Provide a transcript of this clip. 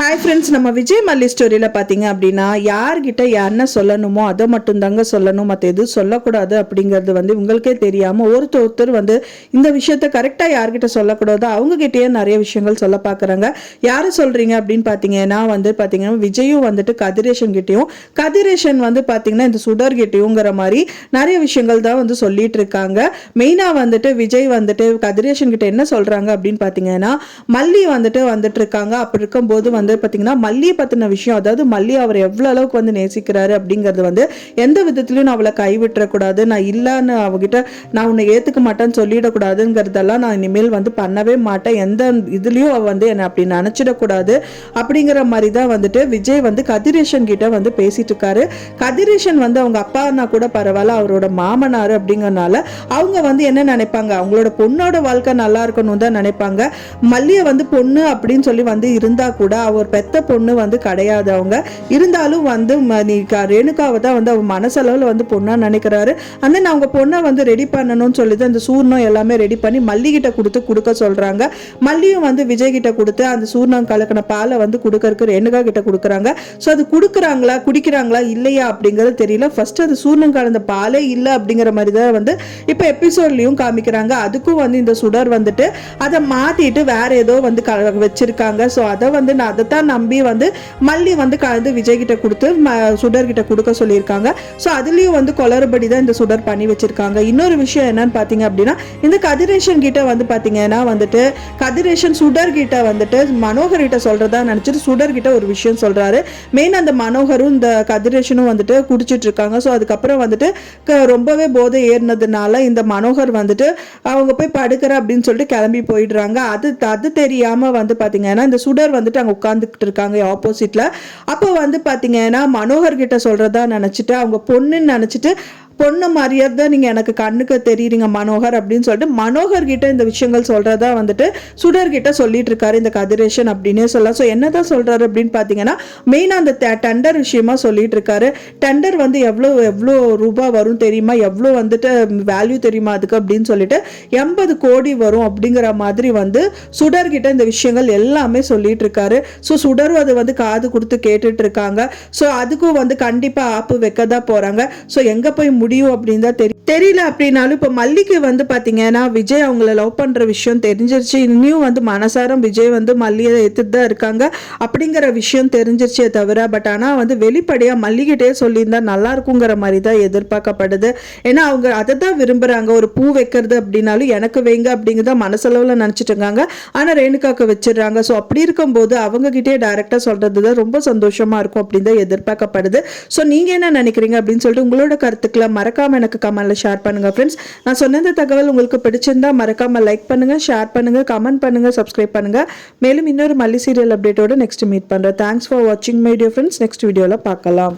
Hi friends, நம்ம விஜய் மல்லி ஸ்டோரியில் பார்த்தீங்க அப்படின்னா யார்கிட்ட என்ன சொல்லணுமோ அதை மட்டும் தாங்க சொல்லணும், மற்ற எதுவும் சொல்லக்கூடாது அப்படிங்கிறது உங்களுக்கே தெரியாமல் ஒருத்தர் இந்த விஷயத்த கரெக்டாக யார்கிட்ட சொல்லக்கூடாதோ அவங்ககிட்டயே நிறைய விஷயங்கள் சொல்ல பார்க்குறாங்க. யார் சொல்கிறீங்க அப்படின்னு பார்த்தீங்கன்னா பார்த்தீங்கன்னா விஜயும் கதிரேஷன் கிட்டேயும் கதிரேஷன் பார்த்தீங்கன்னா இந்த சுடர்கிட்டையுங்கிற மாதிரி நிறைய விஷயங்கள் தான் சொல்லிட்டு இருக்காங்க. மெயினாக விஜய் கதிரேஷன் கிட்ட என்ன சொல்கிறாங்க அப்படின்னு பார்த்தீங்கன்னா மல்லி வந்துட்டு இருக்காங்க. அப்படி இருக்கும்போது பார்த்தீங்கன்னா மல்லியை பத்தின விஷயம், அதாவது மல்லி அவர் எவ்வளவு அளவுக்கு நேசிக்கிறாரு அப்படிங்கிறது எந்த விதத்திலையும் நான் அவளை கைவிட்டக்கூடாது, நான் இல்லைன்னு அவகிட்ட நான் உன்னை ஏத்துக்க மாட்டேன்னு சொல்லிடக்கூடாதுங்கிறதெல்லாம் நான் இனிமேல் பண்ணவே மாட்டேன், எந்த இதுலயும் அவ என்னை அப்படி நினைச்சிடக்கூடாது அப்படிங்கிற மாதிரி தான் விஜய் கதிரேஷன் கிட்ட பேசிட்டு இருக்காரு. கதிரேஷன் அவங்க அப்பானா கூட பரவாயில்ல, அவரோட மாமனார் அப்படிங்கறனால அவங்க என்ன நினைப்பாங்க, அவங்களோட பொண்ணோட வாழ்க்கை நல்லா இருக்கணும் தான் நினைப்பாங்க. மல்லியை பொண்ணு அப்படின்னு சொல்லி இருந்தா கூட அவர் பெத்த பொண்ணு கிடையாது. அவங்க இருந்தாலும் நீ ரேணுகாவை தான் அவ மனசளவில் பொண்ணா நினைக்கிறாரு. அந்த அவங்க பொண்ணை ரெடி பண்ணணும்னு சொல்லிட்டு அந்த சூர்ணம் எல்லாமே ரெடி பண்ணி மல்லி கிட்ட கொடுக்க சொல்றாங்க. மல்லியும் விஜய் கிட்ட கொடுத்து அந்த சூர்ணம் கலக்கின பாலை கொடுக்கறதுக்கு ரேணுகா கிட்ட கொடுக்குறாங்க. ஸோ அது கொடுக்குறாங்களா குடிக்கிறாங்களா இல்லையா அப்படிங்கிறது தெரியல. ஃபர்ஸ்ட் அது சூர்ணம் கலந்த பாலே இல்லை அப்படிங்கிற மாதிரி தான் இப்போ எபிசோட்லயும் காமிக்கிறாங்க. அதுக்கும் இந்த சுடர் அதை மாத்திட்டு வேற ஏதோ வச்சிருக்காங்க. ஸோ அதை நான் அதைத்தான் நம்பி மல்லி கலந்து விஜய் கிட்ட கொடுத்து சுடர் கிட்ட கொடுக்க சொல்லியிருக்காங்க. ஸோ அதுலயும் குளறுபடி தான் இந்த சுடர் பண்ணி வச்சிருக்காங்க. இன்னொரு விஷயம் என்னன்னு பாத்தீங்க அப்படின்னா இந்த கதிரேஷன் கிட்ட பாத்தீங்கன்னா கதிரேஷன் சுடர் கிட்ட மனோகர் கிட்ட சொல்றதா நினைச்சிட்டு சுடர் கிட்ட ஒரு விஷயம் சொல்றாரு. மெயின் அந்த மனோகரும் இந்த கதிரேஷனும் குடிச்சிட்டு இருக்காங்க. ஸோ அதுக்கப்புறம் ரொம்பவே போதை ஏறினதுனால இந்த மனோகர் அவங்க போய் படுக்கிற அப்படின்னு சொல்லிட்டு கிளம்பி போயிடுறாங்க. அது தெரியாம பாத்தீங்கன்னா இந்த சுடர் அங்க உட்கார்ந்துட்டு இருக்காங்க ஆப்போசிட்ல. அப்போ பாத்தீங்கன்னா மனோகர் கிட்ட சொல்றதா நினைச்சிட்டு அவங்க பொண்ணுன்னு நினைச்சிட்டு பொண்ணு மாதிரியே தான் நீங்க எனக்கு கண்ணுக்கு தெரியுறீங்க மனோகர் அப்படின்னு சொல்லிட்டு மனோகர் கிட்ட இந்த விஷயங்கள் சொல்றதா சுடர் கிட்ட சொல்லிட்டு இருக்காரு இந்த கதிரேஷன் அப்படின்னே சொல்லலாம். ஸோ என்னதான் சொல்றாரு அப்படின்னு பாத்தீங்கன்னா மெயினா அந்த டெண்டர் விஷயமா சொல்லிட்டு இருக்காரு. டெண்டர் எவ்வளோ ரூபாய் வரும் தெரியுமா, எவ்வளோ வேல்யூ தெரியுமா அதுக்கு அப்படின்னு சொல்லிட்டு 80 கோடி வரும் அப்படிங்கிற மாதிரி சுடர் கிட்ட இந்த விஷயங்கள் எல்லாமே சொல்லிட்டு இருக்காரு. ஸோ சுடரும் அது காது கொடுத்து கேட்டுட்டு இருக்காங்க. ஸோ அதுக்கும் கண்டிப்பா ஆப்பு வைக்கதான் போறாங்க. ஸோ எங்க போய் முடியும் அப்படின்னு தான் தெரியல. அப்படின்னாலும் இப்ப மல்லிக்கு பாத்தீங்கன்னா விஜய் அவங்கள லவ் பண்ற விஷயம் தெரிஞ்சிருச்சு. இன்னும் மனசாரம் விஜய் மல்லியை ஏத்துட்டு தான் இருக்காங்க அப்படிங்கிற விஷயம் தெரிஞ்சிருச்சே தவிர பட் ஆனா வெளிப்படையா மல்லிகிட்டே சொல்லியிருந்தா நல்லா இருக்குங்கிற மாதிரி தான் எதிர்பார்க்கப்படுது. ஏன்னா அவங்க அதை தான் விரும்புறாங்க. ஒரு பூ வைக்கிறது அப்படின்னாலும் எனக்கு வைங்க அப்படிங்கிறத மனசளவுல நினைச்சிட்டு இருக்காங்க. ஆனா ரேணுகாக்கு வச்சிடறாங்க. ஸோ அப்படி இருக்கும்போது அவங்க கிட்டே டைரக்டா சொல்றதுதான் ரொம்ப சந்தோஷமா இருக்கும் அப்படின்னு தான் எதிர்பார்க்கப்படுது. ஸோ நீங்க என்ன நினைக்கிறீங்க அப்படின்னு சொல்லிட்டு உங்களோட கருத்துக்களை மறக்காம எனக்கு கமெண்ட்ல ஷேர் பண்ணுங்க ஃப்ரெண்ட்ஸ். நான் சொன்ன இந்த தகவல் உங்களுக்கு பிடிச்சிருந்தா மறக்காம லைக் பண்ணுங்க, ஷேர் பண்ணுங்க, கமெண்ட் பண்ணுங்க, சப்ஸ்கிரைப் பண்ணுங்க. மேலும் இன்னொரு மல்லி சீரியல் அப்டேட்டோட நெக்ஸ்ட் மீட் பண்றேன். தேங்க்ஸ் ஃபார் வாட்சிங் மை டியர் ஃப்ரெண்ட்ஸ். நெக்ஸ்ட் வீடியோல பார்க்கலாம்.